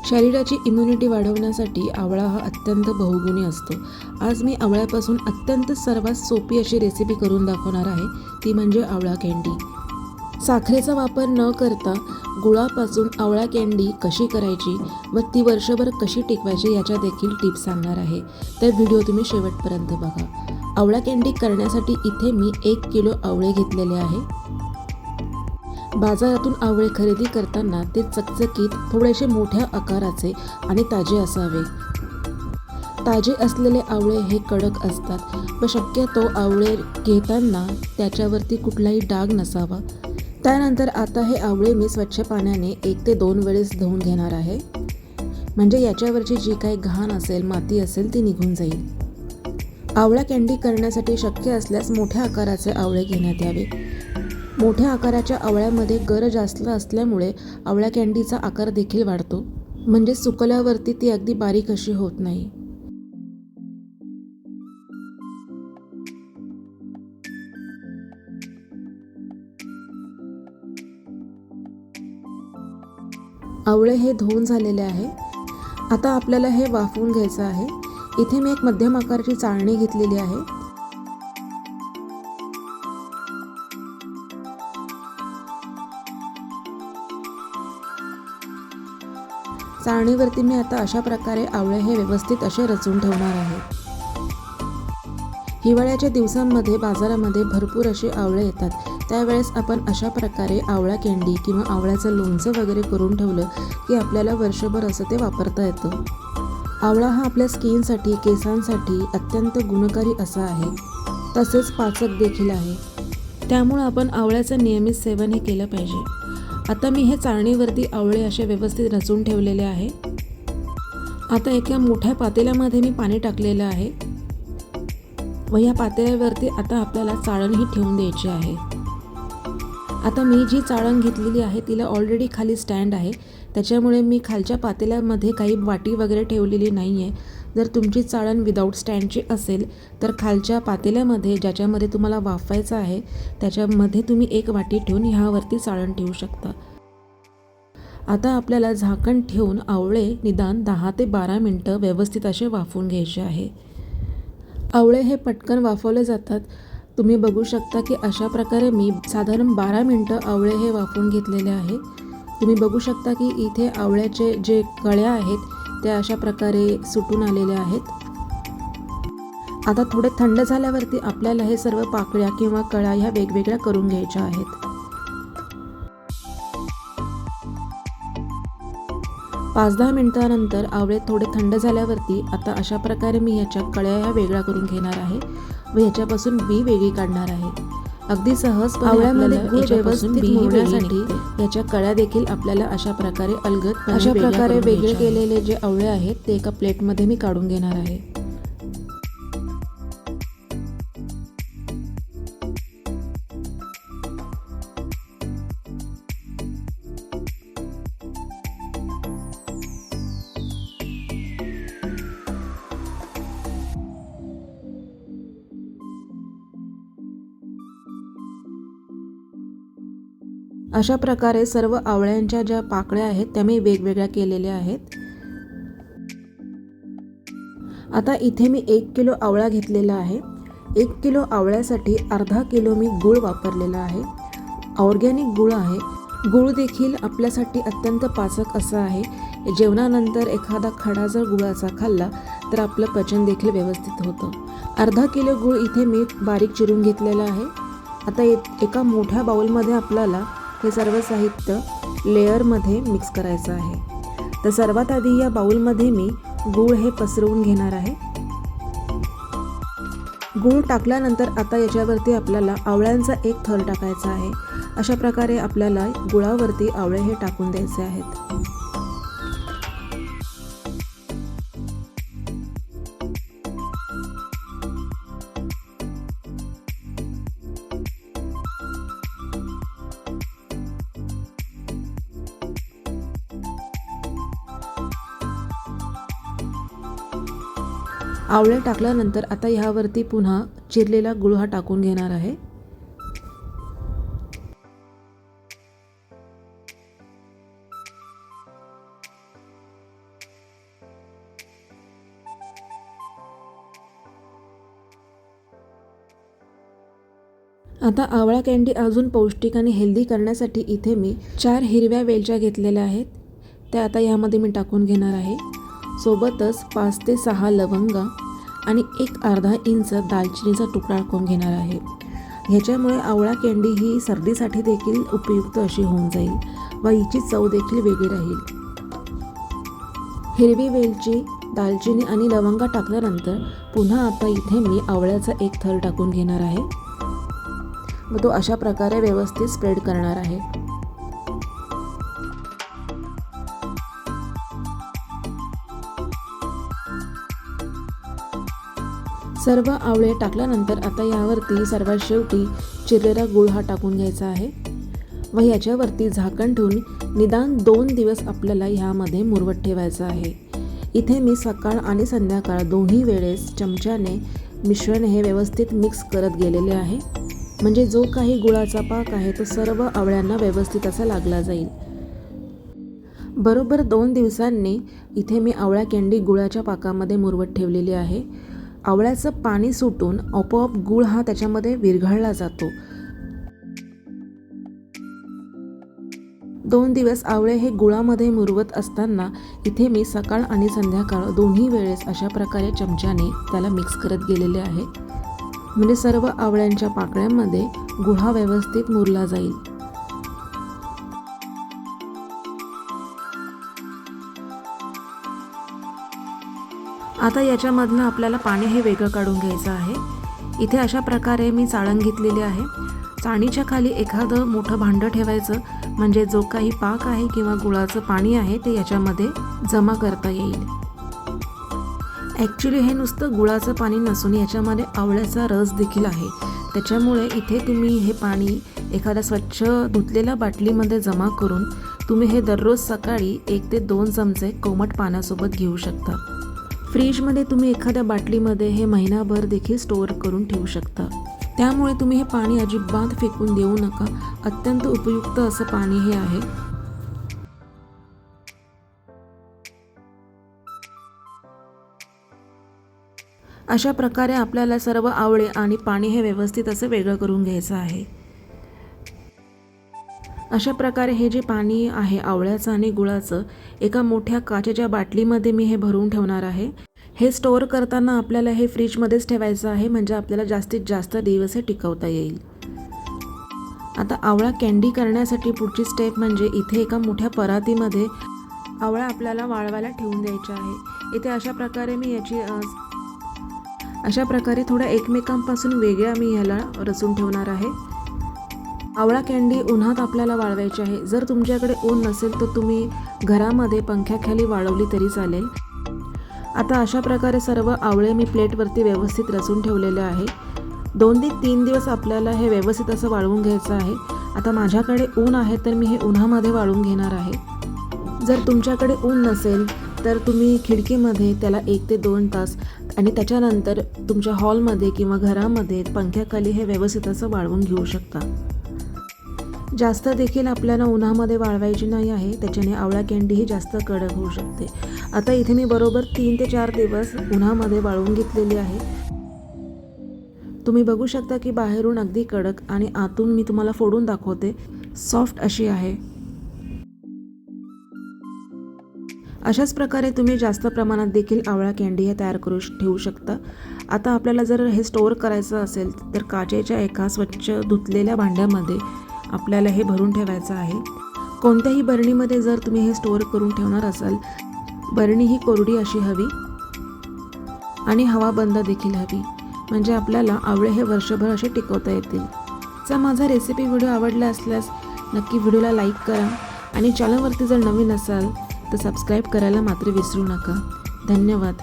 शरीराची इम्युनिटी वाढवण्यासाठी आवळा हा अत्यंत बहुगुणी असतो। आज मी आवळ्यापासून अत्यंत सर्वात सोपी अशी रेसिपी करून दाखवणार आहे, ती म्हणजे आवळा कँडी। साखरेचा वापर न करता गुळापासून आवळा कँडी कशी करायची व ती वर्षभर कशी टिकवायची याच्या देखील टिप्स सांगणार आहे, तर व्हिडिओ तुम्ही शेवटपर्यंत बघा। आवळा कँडी करण्यासाठी इथे मी 1 किलो आवळे घेतलेले आहे। बाजारातून आवळे खरेदी करताना ते चकचकीत, थोडेसे मोठ्या आकाराचे आणि ताजे असावे। ताजे असलेले आवळे हे कडक असतात व शक्यतो आवळे घेताना त्याच्यावरती कुठलाही डाग नसावा। त्यानंतर आता हे आवळे मी स्वच्छ पाण्याने 1 ते 2 वेळेस धुवून घेणार आहे, म्हणजे याच्यावरची जी काही घाण असेल, माती असेल ती निघून जाईल। आवळा कँडी करण्यासाठी शक्य असल्यास मोठ्या आकाराचे आवळे घेण्यात यावे। मोठ्या आकाराच्या आवळ्यामध्ये गर जास्त असल्यामुळे आवळा कँडीचा आकार देखील वाढतो, म्हणजे सुकल्यावरती ती अगदी बारीक अशी होत नाही। आवळे हे धुवून झालेले आहे। आता आपल्याला हे वाफवून घ्यायचं आहे। इथे मी एक मध्यम आकाराची चाळणी घेतलेली आहे। चाळणीवरती मी आता अशा प्रकारे आवळे हे व्यवस्थित असे रचून ठेवणार आहे। हिवाळ्याच्या दिवसांमध्ये बाजारामध्ये भरपूर असे आवळे येतात, त्यावेळेस आपण अशा प्रकारे आवळा कँडी किंवा आवळ्याचं लोणचं वगैरे करून ठेवलं की आपल्याला वर्षभर असं ते वापरता येतं। आवळा हा आपल्या स्किनसाठी, केसांसाठी अत्यंत गुणकारी असा आहे, तसेच पाचक देखील आहे, त्यामुळे आपण आवळ्याचं नियमित सेवन हे केलं पाहिजे। आता मी हे चाळणीवरती आवळे असे व्यवस्थित रचून ठेवलेले आहे। आता एका मोठ्या पातेल्यामध्ये मी पाणी टाकलेलं आहे व या पातेल्यावरती आता आपल्याला चाळण ही ठेवून द्यायची आहे। आता मी जी चाळण घेतलेली आहे तिला ऑलरेडी खाली स्टँड आहे, त्याच्यामुळे मी खालच्या पातेल्यामध्ये काही वाटी वगैरे ठेवलेली नाही आहे। जर तुमची चाळण विदाऊट स्टँडची असेल तर खालच्या पातेल्यामध्ये, ज्याच्यामध्ये तुम्हाला वाफवायचं आहे, त्याच्यामध्ये तुम्ही एक वाटी ठेवून ह्यावरती चाळण ठेवू शकता। आता आपल्याला झाकण ठेवून आवळे निदान 10 ते 12 मिनटं व्यवस्थित असे वाफवून घ्यायचे आहे। आवळे हे पटकन वाफवले जातात। तुम्ही बघू शकता की अशा प्रकारे मी साधारण 12 मिनटं आवळे हे वाफवून घेतलेले आहे। तुम्ही बघू शकता की इथे आवळ्याचे जे कळ्या आहेत त्या अशा प्रकारे सुटून आलेल्या आहेत। आता थोडे थंड झाल्यावरती आपल्याला हे सर्व पाकळ्या किंवा कळ्या ह्या वेगवेगळ्या करून घ्यायच्या आहेत। 5-10 मिनिटांनंतर आवळे थोडे थंड झाल्यावरती आता अशा प्रकारे मी ह्याच्या कळ्या ह्या वेगळ्या करून घेणार आहे व ह्याच्यापासून बी वेगळी काढणार आहे। अगदी सहज आवळ्यामध्ये गुळ व्यवस्थित मुरण्यासाठी याच्या कळ्या देखील आपल्याला अशा प्रकारे अलगद अशा प्रकारे वेगळे केलेले जे आवळे आहेत ते एका प्लेटमध्ये मी काढून घेणार आहे। अशा प्रकारे सर्व आवळ्यांच्या ज्या पाकळ्या आहेत त्या मी वेगवेगळ्या केलेल्या आहेत। आता इथे मी 1 किलो आवळा घेतलेला आहे। 1 किलो आवळ्यासाठी अर्धा किलो मी गूळ वापरलेला आहे। ऑर्गॅनिक गूळ आहे। गूळ देखील आपल्यासाठी अत्यंत पाचक असा आहे। जेवणानंतर एखादा खडा जर गुळाचा खाल्ला तर आपलं पचन देखील व्यवस्थित होतं। अर्धा किलो गूळ इथे मी बारीक चिरून घेतलेला आहे। आता एका मोठ्या बाउलमध्ये आपल्याला हे सर्व साहित्य लेअरमध्ये मिक्स करायचं आहे। तर सर्वात आधी या बाउलमध्ये मी गूळ हे पसरवून घेणार आहे। गूळ टाकल्यानंतर आता याच्यावरती आपल्याला आवळ्यांचा एक थर टाकायचा आहे। अशा प्रकारे आपल्याला गुळावरती आवळे हे टाकून द्यायचे आहेत। आवळे टाकल्यानंतर आता ह्यावरती पुन्हा चिरलेला गूळ हा टाकून घेणार आहे। आता आवळा कँडी अजून पौष्टिक आणि हेल्दी करण्यासाठी इथे मी 4 हिरव्या वेलच्या घेतलेल्या आहेत, त्या आता यामध्ये मी टाकून घेणार आहे. सोबतच 5 ते 6 लवंगा आणि एक अर्धा इंच दालचिनीचा तुकडा टाकून घेणार आहे. ह्याच्यामुळे आवळा कँडी ही सर्दीसाठी देखील उपयुक्त अशी होऊन जाईल व हिची चव देखील वेगळी राहील. हिरवी वेलची, दालचिनी आणि लवंगा टाकल्यानंतर पुन्हा आता इथे मी आवळ्याचा एक थर टाकून घेणार आहे व तो अशा प्रकारे व्यवस्थित स्प्रेड करणार आहे. सर्व आवळे टाकल्यानंतर आता यावरती सर्वात शेवटी चिरलेला गूळ हा टाकून घ्यायचा आहे व याच्यावरती झाकण ठेवून निदान 2 दिवस आपल्याला ह्यामध्ये मुरवत ठेवायचं आहे. इथे मी सकाळ आणि संध्याकाळ दोन्ही वेळेस चमच्याने मिश्रण हे व्यवस्थित मिक्स करत गेलेले आहे, म्हणजे जो काही गुळाचा पाक आहे तो सर्व आवळ्यांना व्यवस्थित असा लागला जाईल. बरोबर 2 दिवसांनी इथे मी आवळा कँडी गुळाच्या पाकामध्ये मुरवत ठेवलेली आहे. आवळ्याचं पाणी सुटून आपोआप गूळ हा त्याच्यामध्ये विरघळला जातो. 2 दिवस आवळे हे गुळामध्ये मुरवत असताना इथे मी सकाळ आणि संध्याकाळ दोन्ही वेळेस अशा प्रकारे चमच्याने त्याला मिक्स करत गेलेले आहे, म्हणजे सर्व आवळ्यांच्या पाकळ्यांमध्ये गूळ हा व्यवस्थित मुरला जाईल. आता याच्यामधनं आपल्याला पाणी हे वेगळं काढून घ्यायचं आहे. इथे अशा प्रकारे मी चाळण घेतलेली आहे. चाळणीच्या खाली एखादं मोठं भांडं ठेवायचं, म्हणजे जो काही पाक आहे किंवा गुळाचं पाणी आहे ते याच्यामध्ये जमा करता येईल. ॲक्च्युली हे नुसतं गुळाचं पाणी नसून याच्यामध्ये आवळ्याचा रस देखील आहे, त्याच्यामुळे इथे तुम्ही हे पाणी एखाद्या स्वच्छ धुतलेल्या बाटलीमध्ये जमा करून तुम्ही हे दररोज सकाळी 1 ते 2 चमचे कोमट पाण्यासोबत घेऊ शकता. फ्रीजमध्ये तुम्ही एखाद्या बाटलीमध्ये हे महिनाभर देखील स्टोअर करून ठेवू शकता. त्यामुळे तुम्ही हे पाणी अजिबात फेकून देऊ नका. अत्यंत उपयुक्त असं पाणी हे आहे. अशा प्रकारे आपल्याला सर्व आवळे आणि पाणी हे व्यवस्थित असं वेगळं करून घ्यायचं आहे. अशा प्रकारे हे जे पाणी आहे आवळ्याचं आणि गुळाचं एका मोठ्या काचेच्या बाटलीमध्ये मी हे भरून ठेवणार आहे. हे स्टोअर करताना आपल्याला हे फ्रीजमध्येच ठेवायचं आहे, म्हणजे आपल्याला जास्तीत जास्त दिवस हे टिकवता येईल. आता आवळा कँडी करण्यासाठी पुढची स्टेप म्हणजे इथे एका मोठ्या परातीमध्ये आवळा आपल्याला वाळवायला ठेवून द्यायचा आहे. इथे अशा प्रकारे मी अशा प्रकारे थोड्या एकमेकांपासून वेगळ्या मी ह्याला रचून ठेवणार आहे. आवळा कँडी उन्हात आपल्याला वाळवायची आहे. जर तुमच्याकडे ऊन नसेल तर तुम्ही घरामध्ये पंख्याखाली वाळवली तरी चालेल. आता अशा प्रकारे सर्व आवळे मी प्लेटवरती व्यवस्थित रचून ठेवलेले आहे. 2 ते 3 दिवस आपल्याला हे व्यवस्थित असं वाळवून घ्यायचं आहे. आता माझ्याकडे ऊन आहे तर मी हे उन्हामध्ये वाळवून घेणार आहे. जर तुमच्याकडे ऊन नसेल तर तुम्ही खिडकीमध्ये त्याला 1 ते 2 तास आणि त्याच्यानंतर तुमच्या हॉलमध्ये किंवा घरामध्ये पंख्याखाली हे व्यवस्थित असं वाळवून घेऊ शकता. जास्त देखील आपल्याला उन्हामध्ये वाळवायची नाही आहे, त्याच्याने आवळा कँडी ही जास्त कडक होऊ शकते. आता इथे मी बरोबर 3 ते 4 दिवस उन्हामध्ये वाळवून घेतलेली आहे. तुम्ही बघू शकता की बाहेरून अगदी कडक आणि आतून मी तुम्हाला फोडून दाखवते, सॉफ्ट अशी आहे. अशाच प्रकारे तुम्ही जास्त प्रमाणात देखील आवळा कँडी हे तयार करू ठेवू शकता. आता आपल्याला जर हे स्टोअर करायचं असेल तर काचेच्या एका स्वच्छ धुतलेल्या भांड्यामध्ये आपल्याला हे भरून ठेवायचं आहे. कोणत्याही बरणीमध्ये जर तुम्ही हे स्टोअर करून ठेवणार असाल, बरणी ही कोरडी अशी हवी आणि हवा बंद देखील हवी, म्हणजे आपल्याला आवळे हे वर्षभर असे टिकवता येतील. जर माझा रेसिपी व्हिडिओ आवडला असल्यास नक्की व्हिडिओला लाईक करा आणि चॅनलवरती जर नवीन असाल तर सबस्क्राईब करायला मात्र विसरू नका. धन्यवाद.